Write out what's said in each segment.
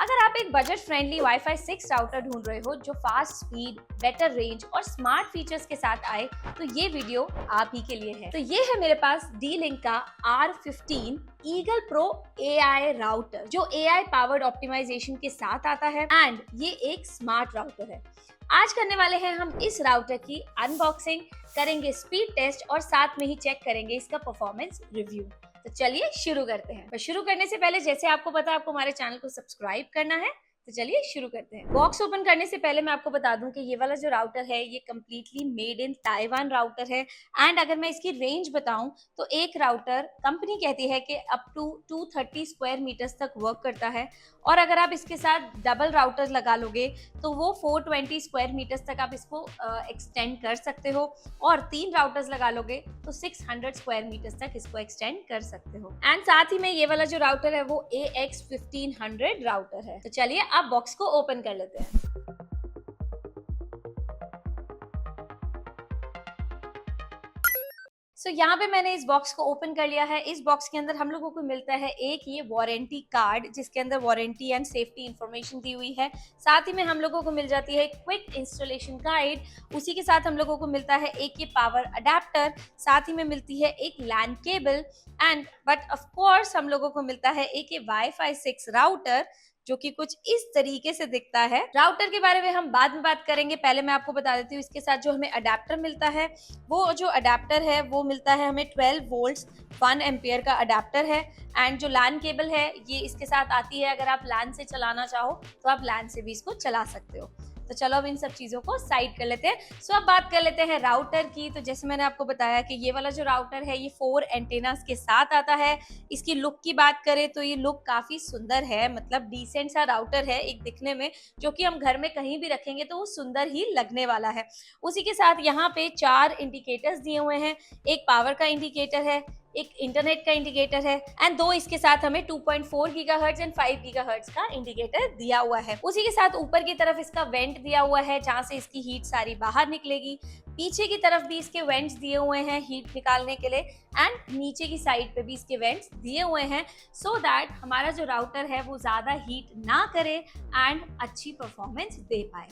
अगर आप एक बजट फ्रेंडली वाईफाई 6 राउटर ढूंढ रहे हो जो फास्ट स्पीड, बेटर रेंज और स्मार्ट फीचर्स के साथ आए तो ये वीडियो आप ही के लिए है। तो ये है मेरे पास D-Link का R15 eagle pro AI router जो AI पावर्ड ऑप्टिमाइजेशन के साथ आता है एंड ये एक स्मार्ट राउटर है। आज करने वाले हैं हम इस राउटर की अनबॉक्सिंग, करेंगे स्पीड टेस्ट और साथ में ही चेक करेंगे इसका परफॉर्मेंस रिव्यू। तो चलिए शुरू करते हैं। पर शुरू करने से पहले जैसे आपको पता है आपको हमारे चैनल को सब्सक्राइब करना है, तो चलिए शुरू करते हैं। बॉक्स ओपन करने से पहले मैं आपको बता दूं कि ये वाला जो राउटर है ये completely made in Taiwan router है एंड अगर मैं इसकी रेंज बताऊं तो एक राउटर कंपनी कहती है कि अप टू 230 स्क्वायर मीटर्स तक वर्क करता है और अगर आप इसके साथ डबल राउटर लगा लोगे तो वो 420 स्क्वायर मीटर्स तक आप इसको एक्सटेंड कर सकते हो और 3 राउटर्स लगा लोगे तो 600 स्क्वायर मीटर्स तक इसको एक्सटेंड कर सकते हो। एंड साथ ही में ये वाला जो राउटर है वो AX1500 राउटर है। तो चलिए आप बॉक्स को ओपन कर लेते हैं। यहाँ पे मैंने इस बॉक्स को ओपन कर लिया है। इस बॉक्स के अंदर हम लोगों को मिलता है एक ये वारंटी कार्ड जिसके अंदर वारंटी एंड सेफ्टी इंफॉर्मेशन दी हुई है। साथ ही में हम लोगों को मिल जाती है क्विक इंस्टॉलेशन गाइड। उसी के साथ हम लोगों को मिलता है एक ये पावर अडेप्टर, साथ ही में मिलती है एक LAN cable and but of course हम लोगों को मिलता है एक ये वाईफाई 6 राउटर जो कि कुछ इस तरीके से दिखता है। राउटर के बारे में हम बाद में बात करेंगे, पहले मैं आपको बता देती हूँ इसके साथ जो हमें अडेप्टर मिलता है वो जो अडेप्टर है वो मिलता है हमें 12 वोल्ट्स 1 एम्पियर का अडेप्टर है एंड जो लैन केबल है ये इसके साथ आती है। अगर आप लैन से चलाना चाहो तो आप लैन से भी इसको चला सकते हो। तो चलो अब इन सब चीजों को साइड कर लेते हैं। सो अब बात कर लेते हैं राउटर की। तो जैसे मैंने आपको बताया कि ये वाला जो राउटर है ये 4 एंटेनास के साथ आता है। इसकी लुक की बात करें तो ये लुक काफी सुंदर है, मतलब डिसेंट सा राउटर है एक दिखने में, जो कि हम घर में कहीं भी रखेंगे तो वो सुंदर ही लगने वाला है। उसी के साथ यहाँ पे 4 इंडिकेटर्स दिए हुए हैं। एक पावर का इंडिकेटर है, एक इंटरनेट का इंडिकेटर है एंड 2 इसके साथ हमें 2.4 गीगाहर्ट्ज एंड 5 गीगाहर्ट्ज का इंडिकेटर दिया हुआ है। उसी के साथ ऊपर की तरफ इसका वेंट दिया हुआ है जहां से इसकी हीट सारी बाहर निकलेगी। पीछे की तरफ भी इसके वेंट्स दिए हुए हैं हीट निकालने के लिए एंड नीचे की साइड पे भी इसके वेंट्स दिए हुए हैं सो दैट हमारा जो राउटर है वो ज्यादा हीट ना करे एंड अच्छी परफॉर्मेंस दे पाए।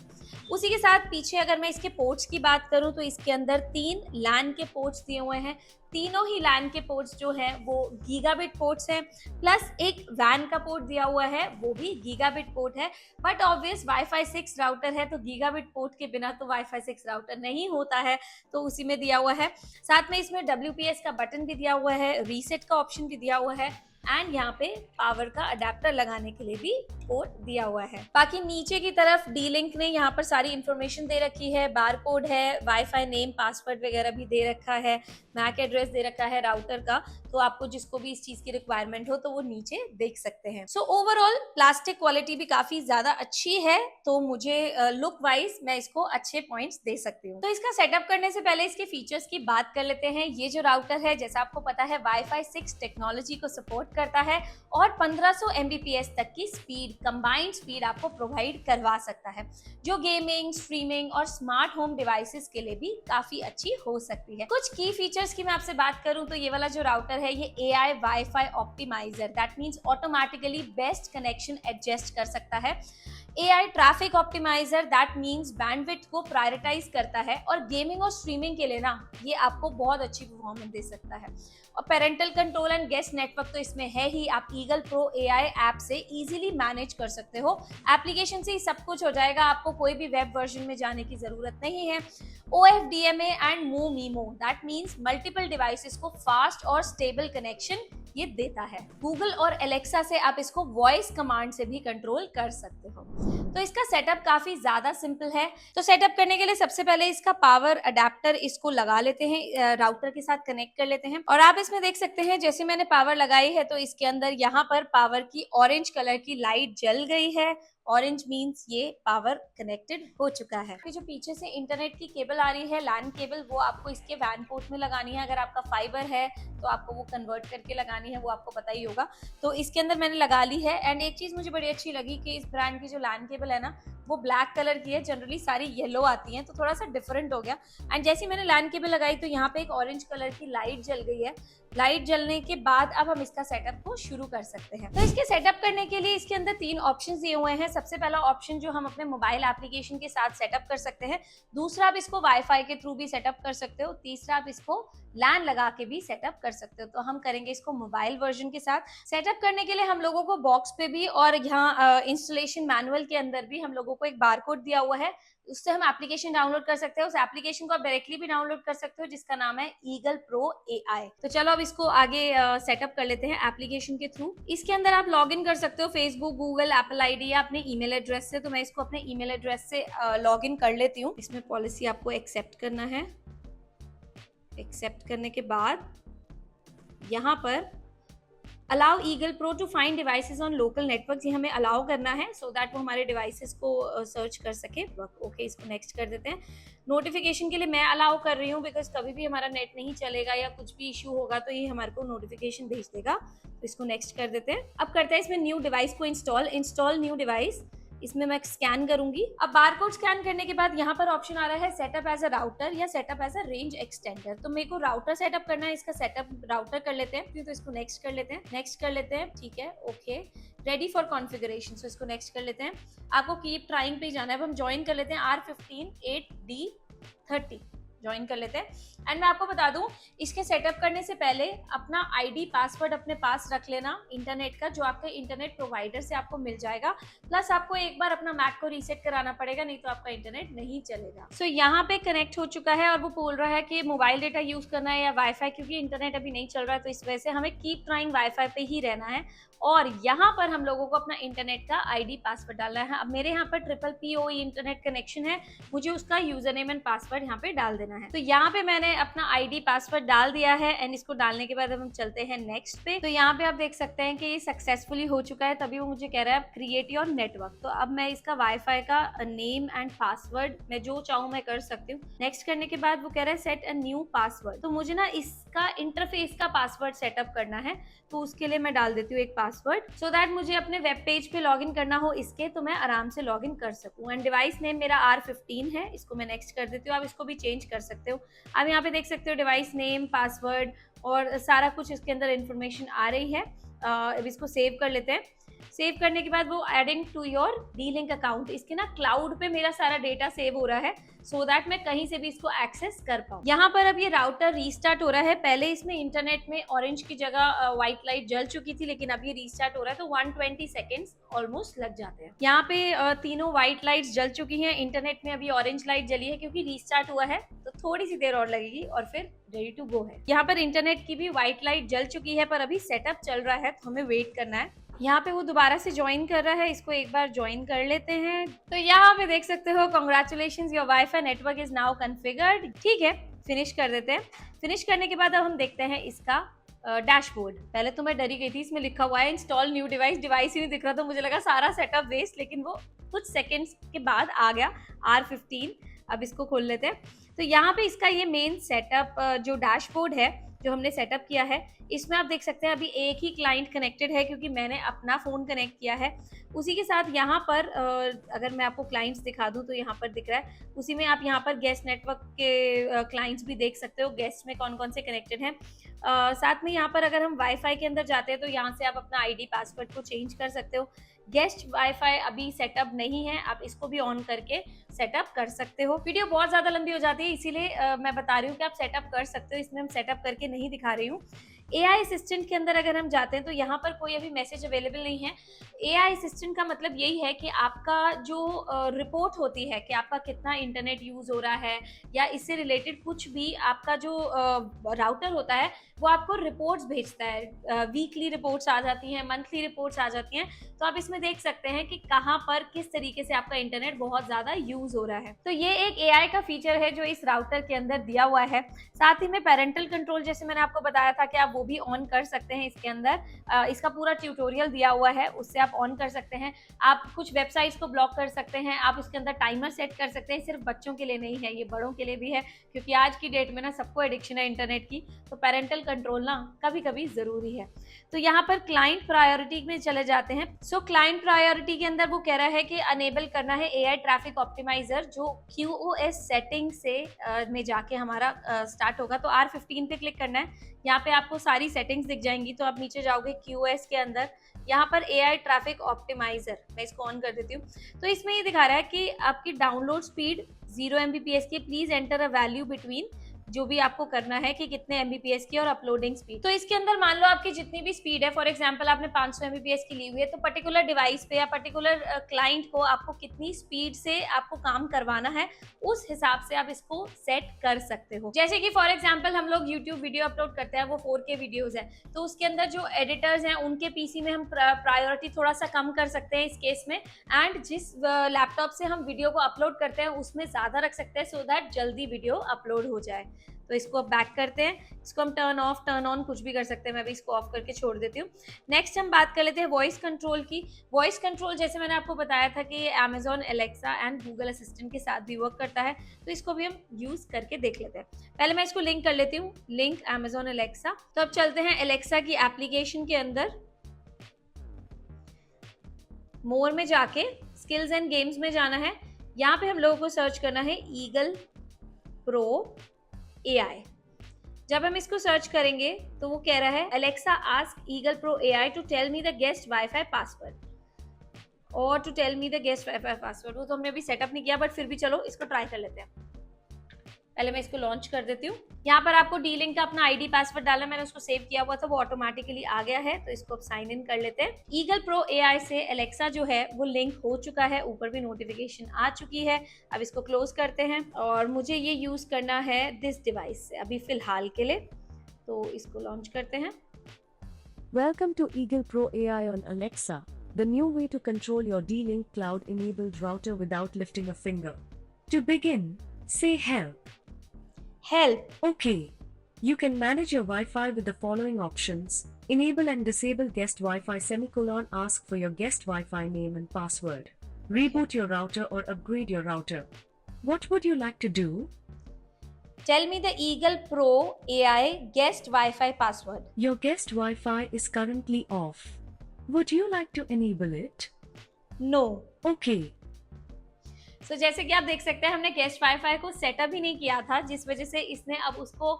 उसी के साथ पीछे अगर मैं इसके पोर्ट्स की बात करूं तो इसके अंदर 3 लैन के पोर्ट्स दिए हुए हैं। तीनों ही लैन के पोर्ट्स जो हैं वो गीगाबिट पोर्ट्स हैं, प्लस एक वैन का पोर्ट दिया हुआ है वो भी गीगाबिट पोर्ट है। बट ऑब्वियस वाईफाई 6 राउटर है तो गीगाबिट पोर्ट के बिना तो वाईफाई 6 राउटर नहीं होता है, तो उसी में दिया हुआ है। साथ में इसमें WPS का बटन भी दिया हुआ है, रीसेट का ऑप्शन भी दिया हुआ है एंड यहाँ पे पावर का अडेप्टर लगाने के लिए भी पोर्ट दिया हुआ है। बाकी नीचे की तरफ D-Link ने यहाँ पर सारी इंफॉर्मेशन दे रखी है, बारकोड है, वाईफाई नेम पासवर्ड वगैरह भी दे रखा है, मैक एड्रेस दे रखा है राउटर का, तो आपको जिसको भी इस चीज की रिक्वायरमेंट हो तो वो नीचे देख सकते हैं। सो ओवरऑल प्लास्टिक क्वालिटी भी काफी ज्यादा अच्छी है, तो मुझे लुक वाइज मैं इसको अच्छे पॉइंट्स दे सकती हूँ। तो इसका सेटअप करने से पहले इसके फीचर्स की बात कर लेते हैं। ये जो राउटर है जैसा आपको पता है वाईफाई 6 टेक्नोलॉजी को सपोर्ट करता है और 1500 Mbps तक की स्पीड, कंबाइंड स्पीड आपको प्रोवाइड करवा सकता है, जो गेमिंग, स्ट्रीमिंग और स्मार्ट होम डिवाइसेस के लिए भी काफी अच्छी हो सकती है। कुछ की फीचर्स की मैं आपसे बात करूं तो ये वाला जो राउटर है ये AI WiFi optimiser, that means automatically best connection adjust कर सकता है। AI traffic optimiser, that means bandwidth को प्रायोरिटाइज करता है और गेमिंग और स्ट्रीमिंग के लिए ना ये आपको बहुत अच्छी परफॉर्मेंस दे सकता है। और parental control and guest network तो इसमें है ही, आप ईगल प्रो AI ऐप से इजीली मैनेज कर सकते हो। एप्लीकेशन से ही सब कुछ हो जाएगा, आपको कोई भी वेब वर्जन में जाने की जरूरत नहीं है। OFDMA and move memo, that means multiple devices को फास्ट और स्टेबल कनेक्शन ये देता है। गूगल और एलेक्सा से आप इसको वॉइस कमांड से भी कंट्रोल कर सकते हो। तो इसका सेटअप काफी ज्यादा सिंपल है। तो सेटअप करने के लिए सबसे पहले इसका पावर अडेप्टर इसको लगा लेते हैं, राउटर के साथ कनेक्ट कर लेते हैं और आप इसमें देख सकते हैं जैसे मैंने पावर लगाई है तो इसके अंदर यहाँ पर पावर की ऑरेंज कलर की लाइट जल गई है। ऑरेंज मीन्स ये पावर कनेक्टेड हो चुका है। जो पीछे से इंटरनेट की केबल आ रही है, लैन केबल, वो आपको इसके वैन पोर्ट में लगानी है। अगर आपका फाइबर है तो आपको वो कन्वर्ट करके लगानी है, वो आपको पता ही होगा। तो इसके अंदर मैंने लगा ली है। एंड एक चीज मुझे बड़ी अच्छी लगी कि इस ब्रांड की जो लैन केबल है ना वो ब्लैक कलर की है, जनरली सारी येलो आती हैं, तो थोड़ा सा डिफरेंट हो गया। एंड जैसे मैंने लैन केबल लगाई तो यहाँ पे एक ऑरेंज कलर की लाइट जल गई है, लाइट जलने के बाद अब हम इसका सेटअप को शुरू कर सकते हैं। तो इसके सेटअप करने के लिए इसके अंदर 3 ऑप्शंस दिए हुए हैं। सबसे पहला ऑप्शन जो हम अपने मोबाइल एप्लीकेशन के साथ सेटअप कर सकते हैं, दूसरा आप इसको वाईफाई के थ्रू भी सेटअप कर सकते हो, तीसरा आप इसको लैन लगा के भी सेटअप कर सकते हो। तो हम करेंगे इसको मोबाइल वर्जन के साथ। सेटअप करने के लिए हम लोगों को बॉक्स पे भी और यहाँ इंस्टॉलेशन मैनुअल के अंदर भी हम लोगों को एक बारकोड दिया हुआ है, उससे हम एप्लीकेशन डाउनलोड कर सकते हैं। उस एप्लीकेशन को आप डायरेक्टली भी डाउनलोड कर सकते हो, जिसका नाम है ईगल प्रो एआई। तो चलो अब इसको आगे सेटअप कर लेते हैं एप्लीकेशन के थ्रू। इसके अंदर आप लॉग इन कर सकते हो फेसबुक, गूगल, एप्पल आईडी या अपने ईमेल एड्रेस से। तो मैं इसको अपने ईमेल एड्रेस से लॉग इन कर लेती हूँ। इसमें पॉलिसी आपको एक्सेप्ट करना है। एक्सेप्ट करने के बाद यहाँ पर allow Eagle Pro to find devices on local network, ये हमें अलाउ करना है सो दैट वो हमारे डिवाइसेस को सर्च कर सके। ओके, इसको नेक्स्ट कर देते हैं। नोटिफिकेशन के लिए मैं अलाउ कर रही हूँ बिकॉज कभी भी हमारा नेट नहीं चलेगा या कुछ भी इशू होगा तो ये हमारे को नोटिफिकेशन भेज देगा। तो इसको नेक्स्ट कर देते हैं। अब करते हैं इसमें न्यू डिवाइस को इंस्टॉल न्यू डिवाइस। इसमें मैं स्कैन करूंगी। अब बारकोड स्कैन करने के बाद यहाँ पर ऑप्शन आ रहा है सेटअप एज अ राउटर या setup as a range extender. तो मेरे को राउटर सेटअप करना है, इसका सेटअप राउटर कर लेते हैं। तो इसको नेक्स्ट कर लेते हैं, नेक्स्ट कर लेते हैं। ठीक है, ओके, रेडी फॉर कॉन्फ़िगरेशन। सो इसको नेक्स्ट कर लेते हैं। आपको कीप ट्राइंग पे जाना है। अब हम ज्वाइन कर लेते हैं R15 8D30 ज्वाइन कर लेते हैं। एंड मैं आपको बता दूं, इसके सेटअप करने से पहले अपना आईडी पासवर्ड अपने पास रख लेना इंटरनेट का, जो आपके इंटरनेट प्रोवाइडर से आपको मिल जाएगा। प्लस आपको एक बार अपना मैक को रीसेट कराना पड़ेगा, नहीं तो आपका इंटरनेट नहीं चलेगा। सो यहाँ पे कनेक्ट हो चुका है और वो बोल रहा है कि मोबाइल डेटा यूज करना है या वाईफाई, क्योंकि इंटरनेट अभी नहीं चल रहा है तो इस वजह से हमें कीप ट्राइंग वाईफाई पे ही रहना है। और यहाँ पर हम लोगों को अपना इंटरनेट का आईडी पासवर्ड डालना है। अब मेरे यहाँ पर PPPoE इंटरनेट कनेक्शन है, मुझे उसका यूजर नेम एंड पासवर्ड यहाँ पे डाल देना है। तो यहाँ पे मैंने अपना आईडी पासवर्ड डाल दिया है एंड इसको डालने के बाद अब हम चलते हैं नेक्स्ट पे। तो यहाँ पे आप देख सकते हैं कि ये सक्सेसफुली हो चुका है, तभी वो मुझे कह रहा है क्रिएट योर नेटवर्क। तो अब मैं इसका वाईफाई का नेम एंड पासवर्ड मैं जो चाहूँ मैं कर सकती हूँ। नेक्स्ट करने के बाद वो कह रहा है सेट अ न्यू पासवर्ड। तो मुझे ना इसका इंटरफेस का पासवर्ड सेटअप करना है, तो उसके लिए मैं डाल देती हूँ एक पासवर्ड, सो दैट मुझे अपने वेब पेज पे लॉगिन करना हो इसके, तो मैं आराम से लॉगिन कर सकूँ। एंड डिवाइस नेम मेरा R15 है, इसको मैं नेक्स्ट कर देती हूँ। आप इसको भी चेंज कर सकते हो। आप यहाँ पे देख सकते हो डिवाइस नेम, पासवर्ड और सारा कुछ इसके अंदर इंफॉर्मेशन आ रही है। अब इसको सेव कर लेते हैं। सेव करने के बाद वो adding to your D-Link account, इसके ना क्लाउड पे मेरा सारा डेटा सेव हो रहा है सो दैट मैं कहीं से भी इसको एक्सेस कर पाऊँ। यहाँ पर अब ये राउटर रीस्टार्ट हो रहा है। पहले इसमें इंटरनेट में ऑरेंज की जगह व्हाइट लाइट जल चुकी थी, लेकिन अब ये रीस्टार्ट हो रहा है तो 120 सेकेंड्स ऑलमोस्ट लग जाते हैं। यहाँ पे तीनों व्हाइट लाइट्स जल चुकी हैं, इंटरनेट में अभी ऑरेंज लाइट जली है क्योंकि रीस्टार्ट हुआ है, तो थोड़ी सी देर और लगेगी और फिर रेडी टू गो है। यहाँ पर इंटरनेट की भी व्हाइट लाइट जल चुकी है, पर अभी सेटअप चल रहा है तो हमें वेट करना है। यहाँ पे वो दोबारा से ज्वाइन कर रहा है, इसको एक बार ज्वाइन कर लेते हैं। तो यहाँ पे देख सकते हो congratulations, your wifi network is now configured. ठीक है, फिनिश कर देते हैं। फिनिश करने के बाद अब हम देखते हैं इसका डैशबोर्ड। पहले तो मैं डरी गई थी, इसमें लिखा हुआ है इंस्टॉल न्यू डिवाइस, डिवाइस ही नहीं दिख रहा तो मुझे लगा सारा सेटअप वेस्ट, लेकिन वो कुछ सेकेंड्स के बाद आ गया R15। अब इसको खोल लेते हैं। तो यहाँ पे इसका ये मेन सेटअप जो डैशबोर्ड है जो हमने सेटअप किया है, इसमें आप देख सकते हैं अभी एक ही क्लाइंट कनेक्टेड है क्योंकि मैंने अपना फ़ोन कनेक्ट किया है। उसी के साथ यहाँ पर अगर मैं आपको क्लाइंट्स दिखा दूँ तो यहाँ पर दिख रहा है, उसी में आप यहाँ पर गेस्ट नेटवर्क के क्लाइंट्स भी देख सकते हो, गेस्ट में कौन कौन से कनेक्टेड हैं। साथ में यहाँ पर अगर हम वाईफाई के अंदर जाते हैं तो यहाँ से आप अपना आईडी पासवर्ड को चेंज कर सकते हो। गेस्ट वाईफाई अभी सेटअप नहीं है, आप इसको भी ऑन करके सेटअप कर सकते हो। वीडियो बहुत ज़्यादा लंबी हो जाती है, इसीलिए मैं बता रही हूँ कि आप सेटअप कर सकते हो, इसमें हम सेटअप करके नहीं दिखा रही हूँ। AI असिस्टेंट के अंदर अगर हम जाते हैं तो यहाँ पर कोई अभी मैसेज अवेलेबल नहीं है। AI असिस्टेंट का मतलब यही है कि आपका जो रिपोर्ट होती है कि आपका कितना इंटरनेट यूज़ हो रहा है या इससे रिलेटेड कुछ भी, आपका जो राउटर होता है वो आपको रिपोर्ट्स भेजता है। वीकली रिपोर्ट्स आ जाती हैं, मंथली रिपोर्ट्स आ जाती हैं, तो आप इसमें देख सकते हैं कि कहाँ पर किस तरीके से आपका इंटरनेट बहुत ज़्यादा यूज़ हो रहा है। तो ये एक AI का फीचर है जो इस राउटर के अंदर दिया हुआ है। साथ ही में पेरेंटल कंट्रोल, जैसे मैंने आपको बताया था कि आप वो भी ऑन कर सकते हैं इसके अंदर। इसका पूरा ट्यूटोरियल दिया हुआ है, उससे आप ऑन कर सकते हैं। आप कुछ वेबसाइट्स को ब्लॉक कर सकते हैं, आप इसके अंदर टाइमर सेट कर सकते हैं। सिर्फ बच्चों के लिए नहीं है, ये बड़ों के लिए भी है, क्योंकि आज की डेट में ना सबको एडिक्शन है इंटरनेट की, तो पेरेंटल कंट्रोल ना कभी कभी ज़रूरी है। तो यहाँ पर क्लाइंट प्रायोरिटी में चले जाते हैं। सो क्लाइंट प्रायोरिटी के अंदर वो कह रहा है कि अनेबल करना है AI ट्रैफिक ऑप्टिमाइजर, जो QoS सेटिंग से में जाके हमारा स्टार्ट होगा। तो R15 पे क्लिक करना है। यहाँ पे आपको सारी सेटिंग्स दिख जाएंगी। तो आप नीचे जाओगे QoS के अंदर, यहाँ पर AI ट्रैफिक ऑप्टिमाइजर, मैं इसको ऑन कर देती हूँ। तो इसमें ये दिखा रहा है कि आपकी डाउनलोड स्पीड 0 Mbps की, please enter a value between, जो भी आपको करना है कि कितने Mbps की, और अपलोडिंग स्पीड। तो इसके अंदर मान लो आपकी जितनी भी स्पीड है, फॉर एग्जांपल आपने 500 Mbps की ली हुई है, तो पर्टिकुलर डिवाइस पे या पर्टिकुलर क्लाइंट को आपको कितनी स्पीड से आपको काम करवाना है, उस हिसाब से आप इसको सेट कर सकते हो। जैसे कि फॉर एग्जांपल हम लोग यूट्यूब वीडियो अपलोड करते हैं, वो 4K वीडियोज है, तो उसके अंदर जो एडिटर्स हैं उनके पीसी में हम प्रायोरिटी थोड़ा सा कम कर सकते हैं इस केस में, एंड जिस लैपटॉप से हम वीडियो को अपलोड करते हैं उसमें ज्यादा रख सकते हैं, सो दैट जल्दी वीडियो अपलोड हो जाए। तो इसको अब बैक करते हैं, इसको हम टर्न ऑफ टर्न ऑन कुछ भी कर सकते हैं, मैं भी इसको ऑफ करके छोड़ देती हूँ। नेक्स्ट हम बात कर लेते हैं वॉइस कंट्रोल की। वॉइस कंट्रोल जैसे मैंने आपको बताया था कि ये Amazon Alexa and Google assistant के साथ भी वर्क करता है, तो इसको भी हम यूज करके देख लेते हैं। पहले मैं इसको लिंक कर लेती हूँ, लिंक Amazon Alexa। तो अब चलते हैं Alexa की एप्लीकेशन के अंदर, मोर में जाके स्किल्स एंड गेम्स में जाना है। यहाँ पे हम लोगों को सर्च करना है ईगल प्रो AI। जब हम इसको सर्च करेंगे तो वो कह रहा है Alexa ask Eagle Pro AI to tell me the guest Wi-Fi password और to tell me the guest Wi-Fi password। वो तो हमने अभी सेटअप नहीं किया, बट फिर भी चलो इसको ट्राई कर लेते हैं। पहले मैं इसको लॉन्च कर देती हूँ। यहाँ पर आपको D-Link का अपना ID पासवर्ड डालना, मैंने उसको सेव किया हुआ था, वो ऑटोमेटिकली आ गया है, तो इसको साइन इन कर लेते हैं। ईगल प्रो AI से Alexa जो है वो लिंक हो चुका है, ऊपर भी नोटिफिकेशन आ चुकी है। अब इसको क्लोज करते हैं और मुझे ये यूज करना है दिस डिवाइस से अभी फिलहाल के लिए, तो इसको लॉन्च करते हैं। Welcome to Eagle Pro AI on Alexa, the new way to control your D-Link cloud-enabled router without lifting a finger. To begin, say help. Help. Okay. You can manage your Wi-Fi with the following options. Enable and disable guest Wi-Fi semicolon, ask for your guest Wi-Fi name and password. Reboot your router or upgrade your router. What would you like to do? Tell me the Eagle Pro AI guest Wi-Fi password. Your guest Wi-Fi is currently off. Would you like to enable it? No. Okay. So, जैसे कि आप देख सकते हैं हमने guest wifi को setup ही नहीं किया था, जिस वजह से इसने अब उसको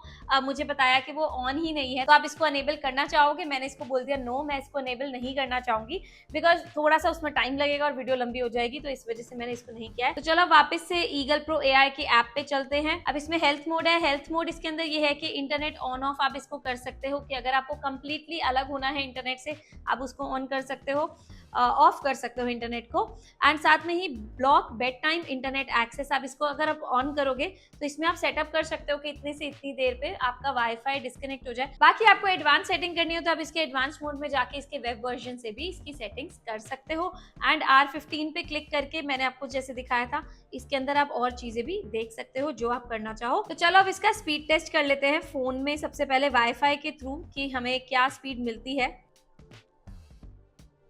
मुझे बताया कि वो ऑन ही नहीं है। तो आप इसको अनेबल करना चाहोगे, मैंने इसको बोल दिया नो, मैं इसको अनेबल नहीं करना चाहूंगी, बिकॉज थोड़ा सा उसमें टाइम लगेगा और वीडियो लंबी हो जाएगी, तो इस वजह से मैंने इसको नहीं किया है। तो चलो वापस से ईगल प्रो AI की ऐप पे चलते हैं। अब इसमें हेल्थ मोड है। हेल्थ मोड इसके अंदर ये है कि इंटरनेट ऑन ऑफ आप इसको कर सकते हो, कि अगर आपको कंप्लीटली अलग होना है इंटरनेट से, आप उसको ऑन कर सकते हो, ऑफ कर सकते हो इंटरनेट को। एंड साथ में ही block bed time internet access, आप इसको अगर आप ऑन करोगे तो इसमें आप सेटअप कर सकते हो कि इतने से इतनी देर पे आपका वाईफाई डिस्कनेक्ट हो जाए। बाकी आपको एडवांस सेटिंग करनी हो तो आप इसके एडवांस मोड में जाके इसके वेब वर्जन से भी इसकी सेटिंग्स कर सकते हो। एंड R15 पे क्लिक करके मैंने आपको जैसे दिखाया था, इसके अंदर आप और चीजें भी देख सकते हो जो आप करना चाहो। तो चलो अब इसका स्पीड टेस्ट कर लेते हैं फोन में, सबसे पहले वाईफाई के थ्रू कि हमें क्या स्पीड मिलती है।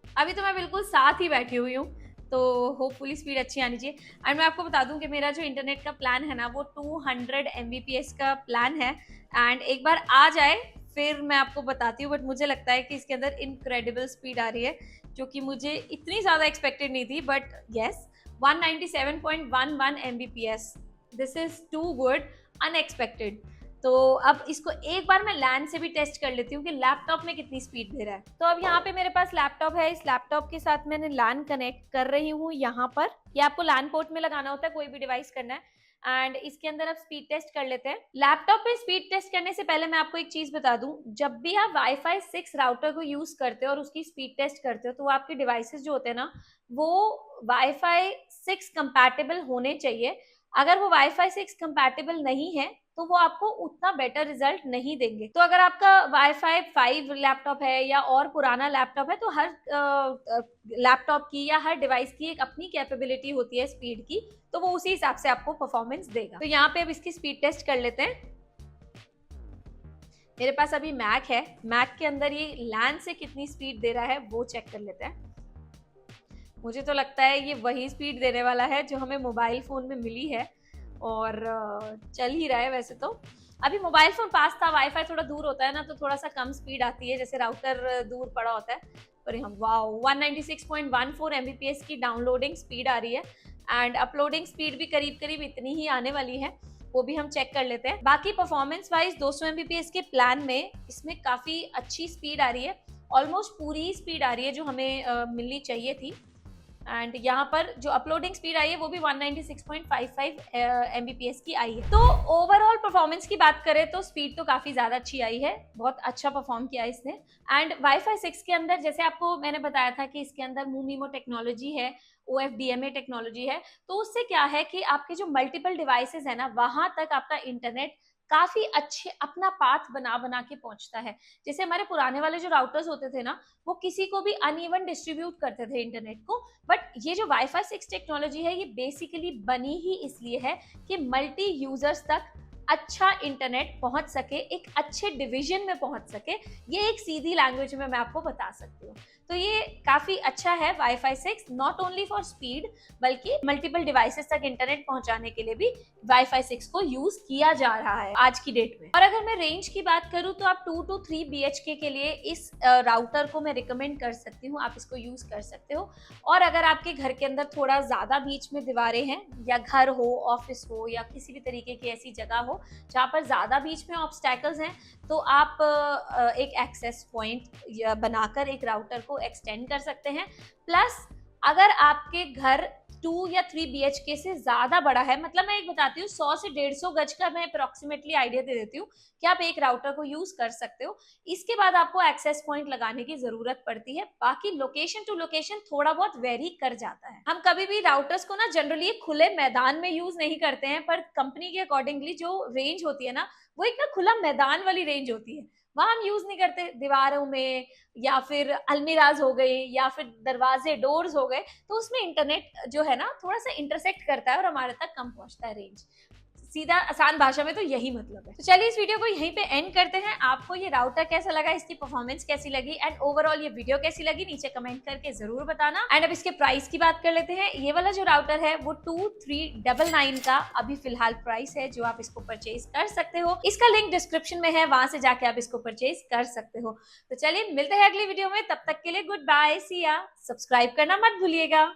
अभी तो मैं बिल्कुल साथ ही बैठी हुई हूँ, तो होपफुली स्पीड अच्छी आनी चाहिए। एंड मैं आपको बता दूं कि मेरा जो इंटरनेट का प्लान है ना, वो 200 Mbps का प्लान है। एंड एक बार आ जाए फिर मैं आपको बताती हूँ, बट मुझे लगता है कि इसके अंदर इनक्रेडिबल स्पीड आ रही है, जो कि मुझे इतनी ज़्यादा एक्सपेक्टेड नहीं थी। But yes, 197.11 Mbps, this is too good, unexpected. तो अब इसको एक बार मैं लैन से भी टेस्ट कर लेती हूँ कि लैपटॉप में कितनी स्पीड दे रहा है। तो अब यहाँ पे मेरे पास लैपटॉप है, इस लैपटॉप के साथ मैंने लैन कनेक्ट कर रही हूँ यहाँ पर। ये आपको लैन पोर्ट में लगाना होता है, कोई भी डिवाइस करना है। एंड इसके अंदर अब स्पीड टेस्ट कर लेते हैं। लैपटॉप पे स्पीड टेस्ट करने से पहले मैं आपको एक चीज बता दूं, जब भी आप वाईफाई 6 राउटर को यूज करते हो और उसकी स्पीड टेस्ट करते हो, तो आपके डिवाइसेस जो होते हैं ना, वो वाईफाई 6 कंपैटिबल होने चाहिए। अगर वो वाईफाई 6 कंपैटिबल नहीं है तो वो आपको उतना बेटर रिजल्ट नहीं देंगे। तो अगर आपका वाईफाई 5 लैपटॉप है या और पुराना लैपटॉप है, तो हर लैपटॉप की या हर डिवाइस की एक अपनी कैपेबिलिटी होती है स्पीड की, तो वो उसी हिसाब से आपको परफॉर्मेंस देगा। तो यहाँ पे अब इसकी स्पीड टेस्ट कर लेते हैं। मेरे पास अभी मैक है, मैक के अंदर ये लैन से कितनी स्पीड दे रहा है वो चेक कर लेते हैं। मुझे तो लगता है ये वही स्पीड देने वाला है जो हमें मोबाइल फोन में मिली है, और चल ही रहा है। वैसे तो अभी मोबाइल फोन पास था, वाईफाई थोड़ा दूर होता है ना, तो थोड़ा सा कम स्पीड आती है, जैसे राउटर दूर पड़ा होता है। पर यहाँ वाओ, 196.14 Mbps की डाउनलोडिंग स्पीड आ रही है, एंड अपलोडिंग स्पीड भी करीब करीब इतनी ही आने वाली है। वो भी हम चेक कर लेते हैं। बाकी परफॉर्मेंस वाइज 200 Mbps के प्लान में इसमें काफी अच्छी स्पीड आ रही है, ऑलमोस्ट पूरी स्पीड आ रही है जो हमें मिलनी चाहिए थी। एंड यहाँ पर जो अपलोडिंग स्पीड आई है वो भी 196.55 Mbps की आई है। तो ओवरऑल परफॉर्मेंस की बात करें तो स्पीड तो काफी ज्यादा अच्छी आई है, बहुत अच्छा परफॉर्म किया इसने। एंड वाईफाई 6 के अंदर जैसे आपको मैंने बताया था कि इसके अंदर मूमीमो टेक्नोलॉजी है, OFDMA टेक्नोलॉजी है, तो उससे क्या है कि आपके जो मल्टीपल डिवाइसेस है ना, वहां तक आपका इंटरनेट काफी अच्छे अपना पाथ बना बना के पहुंचता है। जैसे हमारे पुराने वाले जो राउटर्स होते थे ना, वो किसी को भी अनइवन डिस्ट्रीब्यूट करते थे इंटरनेट को, बट ये जो वाईफाई 6 टेक्नोलॉजी है ये बेसिकली बनी ही इसलिए है कि मल्टी यूजर्स तक अच्छा इंटरनेट पहुंच सके, एक अच्छे डिवीजन में पहुंच सके। ये एक सीधी लैंग्वेज में मैं आपको बता सकती हूँ। तो ये काफी अच्छा है wifi 6, not only for speed बल्कि मल्टीपल डिवाइसेस तक इंटरनेट पहुंचाने के लिए भी वाईफाई 6 को यूज किया जा रहा है आज की डेट में। और अगर मैं रेंज की बात करूं तो आप 2 to 3 BHK के लिए इस राउटर को मैं रिकमेंड कर सकती हूँ, आप इसको यूज कर सकते हो। और अगर आपके घर के अंदर थोड़ा ज्यादा बीच में दीवारें हैं, या घर हो, ऑफिस हो, या किसी भी तरीके की ऐसी जगह हो जहाँ पर ज्यादा बीच में ऑब्स्टैकल्स हैं, तो आप एक एक्सेस पॉइंट बनाकर एक राउटर को एक्सटेंड कर सकते हैं। प्लस अगर आपके घर 2 या 3 BHK से ज्यादा बड़ा है, मतलब मैं एक बताती हूँ 100 से 150 गज का मैं अप्रोक्सीमेटली आइडिया दे देती हूँ कि आप एक राउटर को यूज कर सकते हो। इसके बाद आपको एक्सेस पॉइंट लगाने की जरूरत पड़ती है। बाकी लोकेशन टू लोकेशन थोड़ा बहुत वेरी कर जाता है। हम कभी भी राउटर्स को ना जनरली खुले मैदान में यूज नहीं करते हैं, पर कंपनी के अकॉर्डिंगली जो रेंज होती है ना, वो एक ना खुला मैदान वाली रेंज होती है, वहां हम यूज नहीं करते। दीवारों में या फिर अलमीराज हो गए या फिर दरवाजे डोर्स हो गए, तो उसमें इंटरनेट जो है ना थोड़ा सा इंटरसेक्ट करता है और हमारे तक कम पहुंचता है रेंज। सीधा आसान भाषा में तो यही मतलब है। तो चलिए इस वीडियो को यहीं पे एंड करते हैं। आपको ये राउटर कैसा लगा, इसकी परफॉर्मेंस कैसी लगी, एंड ओवरऑल ये वीडियो कैसी लगी, नीचे कमेंट करके जरूर बताना। एंड अब इसके प्राइस की बात कर लेते हैं। ये वाला जो राउटर है वो 2399 का अभी फिलहाल प्राइस है, जो आप इसको परचेज कर सकते हो। इसका लिंक डिस्क्रिप्शन में है, वहां से जाके आप इसको परचेज कर सकते हो। तो चलिए मिलते हैं अगली वीडियो में, तब तक के लिए गुड बाय, सी या। सब्सक्राइब करना मत भूलिएगा।